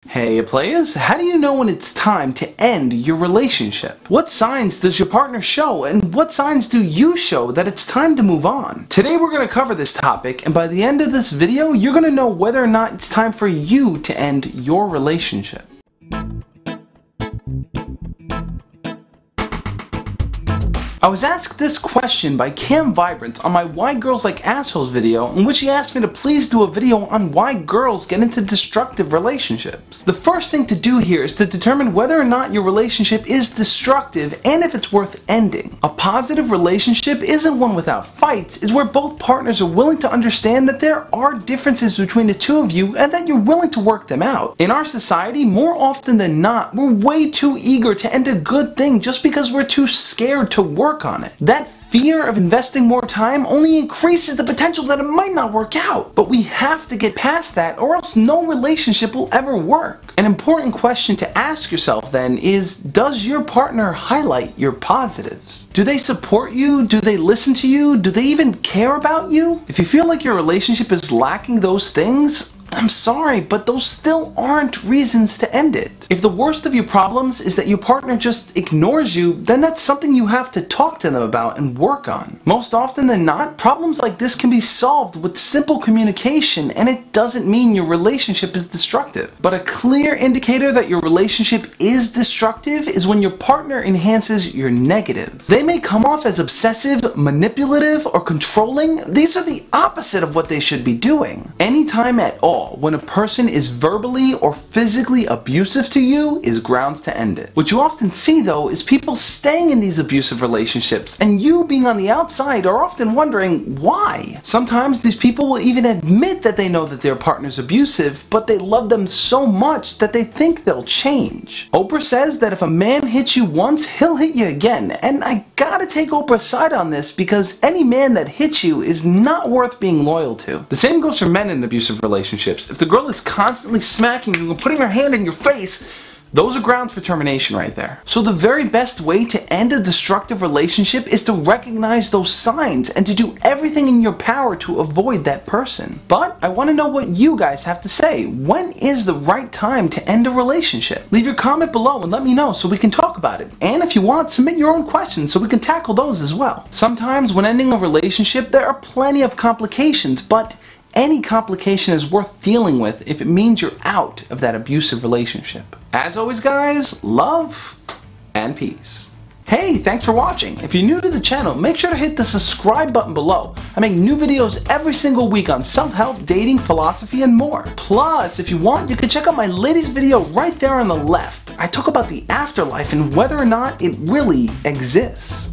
Hey players, how do you know when it's time to end your relationship? What signs does your partner show, and what signs do you show that it's time to move on? Today we're going to cover this topic, and by the end of this video you're going to know whether or not it's time for you to end your relationship. I was asked this question by Cam Vibrant on my Why Girls Like Assholes video, in which he asked me to please do a video on why girls get into destructive relationships. The first thing to do here is to determine whether or not your relationship is destructive and if it's worth ending. A positive relationship isn't one without fights, it's where both partners are willing to understand that there are differences between the two of you and that you're willing to work them out. In our society, more often than not, we're way too eager to end a good thing just because we're too scared to work on it. That fear of investing more time only increases the potential that it might not work out. But we have to get past that, or else no relationship will ever work. An important question to ask yourself then is, does your partner highlight your positives? Do they support you? Do they listen to you? Do they even care about you? If you feel like your relationship is lacking those things, I'm sorry, but those still aren't reasons to end it. If the worst of your problems is that your partner just ignores you, then that's something you have to talk to them about and work on. Most often than not, problems like this can be solved with simple communication, and it doesn't mean your relationship is destructive. But a clear indicator that your relationship is destructive is when your partner enhances your negatives. They may come off as obsessive, manipulative, or controlling. These are the opposite of what they should be doing. Anytime at all, when a person is verbally or physically abusive to you is grounds to end it. What you often see though is people staying in these abusive relationships, and you being on the outside are often wondering why. Sometimes these people will even admit that they know that their partner's abusive, but they love them so much that they think they'll change. Oprah says that if a man hits you once, he'll hit you again, and I gotta take Oprah's side on this because any man that hits you is not worth being loyal to. The same goes for men in abusive relationships. If the girl is constantly smacking you and putting her hand in your face, those are grounds for termination right there. So the very best way to end a destructive relationship is to recognize those signs and to do everything in your power to avoid that person. But I want to know what you guys have to say. When is the right time to end a relationship? Leave your comment below and let me know so we can talk about it. And if you want, submit your own questions so we can tackle those as well. Sometimes when ending a relationship, there are plenty of complications, but any complication is worth dealing with if it means you're out of that abusive relationship. As always guys, love and peace. Hey, thanks for watching. If you're new to the channel, make sure to hit the subscribe button below. I make new videos every single week on self-help, dating, philosophy, and more. Plus, if you want, you can check out my latest video right there on the left. I talk about the afterlife and whether or not it really exists.